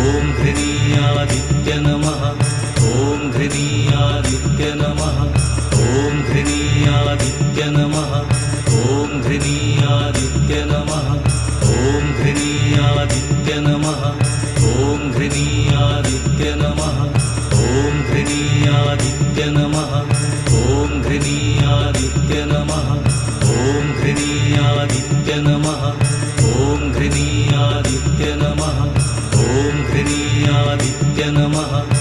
ॐ घृणीयादित्य नमः ॐ घृणीयादित्य नमः ॐ घृणीयादित्य नमः ॐ घृणीयादित्य नमः ॐ घृणीयादित्य नमः ॐ घृणीयादित्य नमः ॐ घृणीयादित्य नमः ॐ घृणीयादित्य नमः ॐ घृणीयादित्य नमः ॐ घृणीयादित्य नमः ॐ घृणीयादित्य नमः